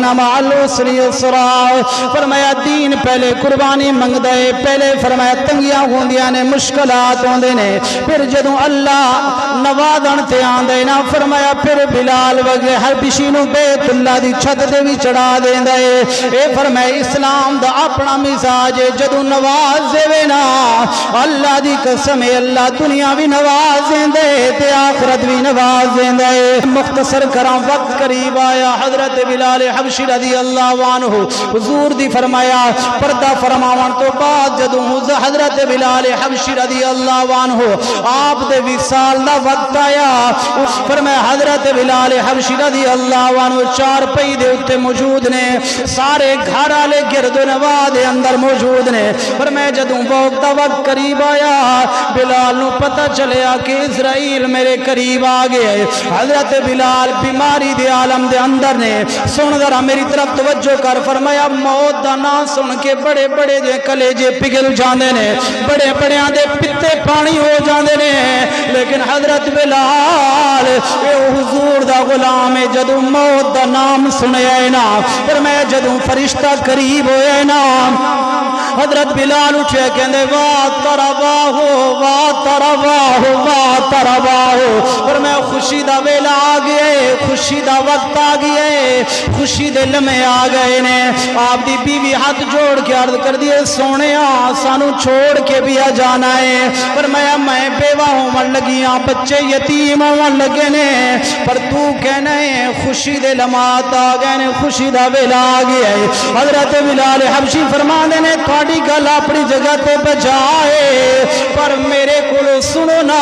ان مع العسر یسرا فرمایا دین پہلے قربانی منگدا ہے پہلے فرمایا تنگیاں ہوندیاں نے مشکلات ہوندے نے پھر جدوں اللہ نوازن تے آندے نا فرمایا پھر بلال وگے ہر بشی نو بیت اللہ دی چھت تے بھی چڑھا دیندا ہے اے فرمایا اسلام دا اپنا مزاج ہے جدوں نواز دے نا اللہ دی قسم ہے اللہ دنیا بھی نواز دے تے آخرت بھی نواز دیندا ہے مختصر کراں وقت قریب آیا حضرت بلال حبشی رضی اللہ عنہ حضور دی فرمایا پردہ فرماون تو بعد جدوں حضرت بلال حبشی رضی اللہ عنہ آپ دے وصال دا وقت آیا فرمایا حضرت بلال حبشی رضی اللہ عنہ چار پئی دے اوتے موجود نے سارے گھر والے گرد و نواح دے اندر موجود نے فرمایا جدوں موت دا وقت قریب آیا بلال نو پتہ چلیا کہ اسرائیل میرے قریب آ گئے حضرت بلال بیماری دے عالم دے اندر نے سن ذرا میری طرف توجہ کر فرمایا موت دا نام سن کے بڑے بڑے دے کلیجے پگھل جاندے نے بڑے بڑیاں دے پتے پانی ہو جاندے نے لیکن حضرت بلال اے حضور دا غلام ہے جدوں موت دا نام سنیا ہے نا فرمایا جدوں فرشتہ قریب ہویا ہے نا حضرت بلال اٹھے کہندے واہ ترواہ واہ ترواہ واہ ترواہ فرمایا خوشی دا ویلا آ گیا ہے خوشی دا وقت آ گیا ہے خوشی دے لمحے آ گئے نے آپ دی بیوی ہاتھ جوڑ کے عرض کر دیے سونیا سانو چھوڑ کے بھی آ جانا ہے فرمایا میں بیوہ ہون لگیاں بچے یتیم ہون لگے نے پر تو کہنا ہے خوشی دے لمحات آ گئے نے خوشی دا ویلا آ گیا ہے حضرت بلال حبشی فرماندے نے تھوڑی گل اپنی جگہ تے بجائے پر میرے کولو سنو نا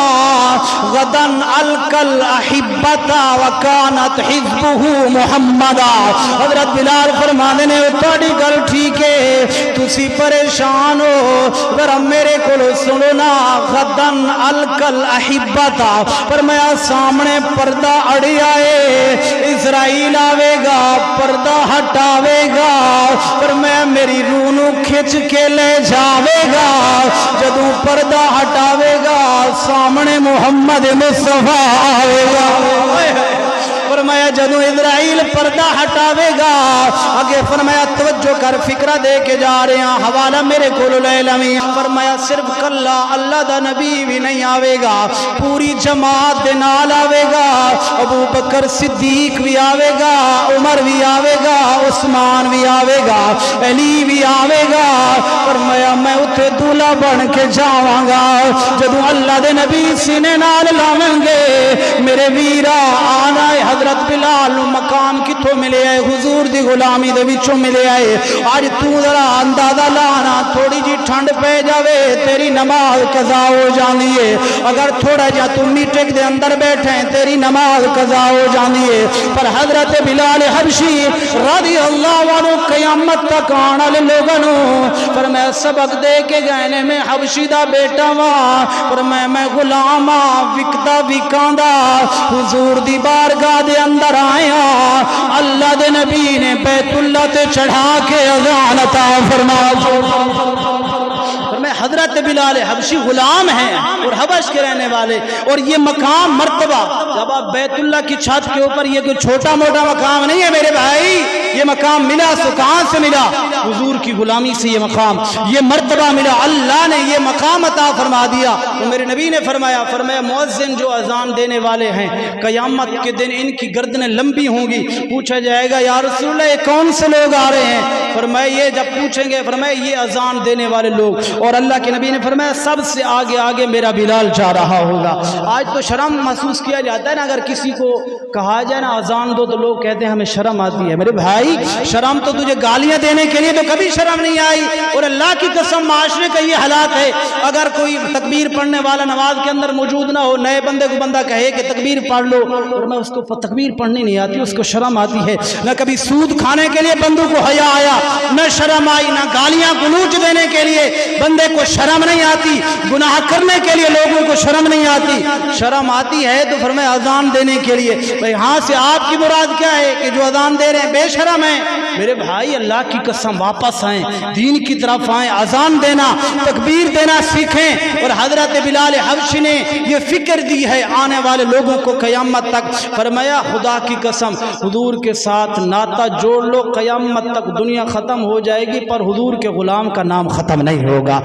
غدن الکل احبتا وکانت حزبہ محمدا حضرت بلال فرماندے نے تھوڑی گل ٹھیک ہے تسی پریشان ہو ذرا میرے کولو سنو نا غدن الکل احبتا فرمایا سامنے پردہ اڑی آئے اسرائیل آوے گا پردہ ہٹاوے گا فرمایا میری روح نو کھچ کے لے جاوے گا جدوں پردہ ہٹاوے گا سامنے محمد مصطفیٰ آوے گا فرمایا جدوں اسرائیل پردہ ہٹاوے گا آگے فرمایا توجہ کر فکرہ دے کے جا رہے ہیں حوالہ میرے کولو لے لویں فرمایا صرف کلا اللہ دا نبی بھی نہیں آوے گا پوری جماعت دے نال آوے گا ابو بکر صدیق بھی آوے گا عمر بھی آوے گا عثمان بھی آوے گا علی بھی آوے گا فرمایا میں اتھے دولہ بن کے جاواں گا جدوں اللہ دے نبی سینے نال لاویں گے میرے ویرا آنا ہے حضرت بلال نو مقام کتھوں ملے آئے حضور دی غلامی دے وچوں ملے آئے آج تو ذرا اندازہ لانا تھوڑی جی ٹھنڈ پہ جاوے تیری نماز قضا ہو جاندی ہے اگر تھوڑا جا تو میٹنگ دے اندر بیٹھے تیری نماز قضا ہو جاندی ہے پر حضرت بلال حبشی رضی اللہ عنہ قیامت تک آنے والے لوگوں پر میں سبق دے کے گئے میں حبشی دا بیٹا ہاں پر میں غلام وکدا وکاندا حضور دی بارگاہ دے اندر آیا اللہ دے نبی نے بیت اللہ تے چڑھا کے اذان عطا فرمایا میں حضرت بلال حبشی غلام ہیں اور حبش کے رہنے والے اور یہ مقام مرتبہ جب آپ بیت اللہ کی چھت کے اوپر یہ کوئی چھوٹا موٹا مقام نہیں ہے میرے بھائی یہ مقام ملا تو کہاں سے ملا حضور کی غلامی سے یہ مقام یہ مرتبہ ملا اللہ نے یہ مقام عطا فرما دیا تو میرے نبی نے فرمایا مؤذن جو اذان دینے والے ہیں قیامت کے دن ان کی گردنیں لمبی ہوں گی پوچھا جائے گا یا رسول اللہ یہ کون سے لوگ آ رہے ہیں فرمایا یہ جب پوچھیں گے فرمایا یہ اذان دینے والے لوگ اور اللہ کے نبی نے فرمایا سب سے آگے آگے میرا بلال جا رہا ہوگا آج تو شرم محسوس کیا جاتا ہے نا اگر کسی کو کہا جائے نا اذان دو تو لوگ کہتے ہیں ہمیں شرم آتی ہے میرے بھائی شرم تو تجھے گالیاں دینے کے لیے تو کبھی شرم نہیں آئی اور اللہ کی قسم معاشرے کا یہ حالات ہے اگر کوئی تکبیر پڑھنے والا نماز کے اندر موجود نہ ہو نئے بندے کو بندہ کہے کہ تکبیر پڑھ لو اور میں اس کو تکبیر پڑھنی نہیں آتی اس کو شرم آتی ہے نہ کبھی سود کھانے کے لیے بندوں کو حیا آیا نہ شرم آئی نہ گالیاں گلوچ دینے کے لیے بندے کو شرم نہیں آتی گناہ کرنے کے لیے لوگوں کو شرم نہیں آتی شرم آتی ہے تو فرمایا اذان دینے کے لیے بھئی ہاں سے آپ کی مراد کیا ہے کہ جو اذان دے رہے ہیں بے شرم ہیں میرے بھائی اللہ کی قسم واپس آئیں دین کی طرف آئیں اذان دینا تکبیر دینا سیکھیں اور حضرت بلال حبشی نے یہ فکر دی ہے آنے والے لوگوں کو قیامت تک، فرمایا خدا کی قسم حضور کے ساتھ ناطہ جوڑ لو، قیامت تک دنیا ختم ہو جائے گی پر حضور کے غلام کا نام ختم نہیں ہوگا۔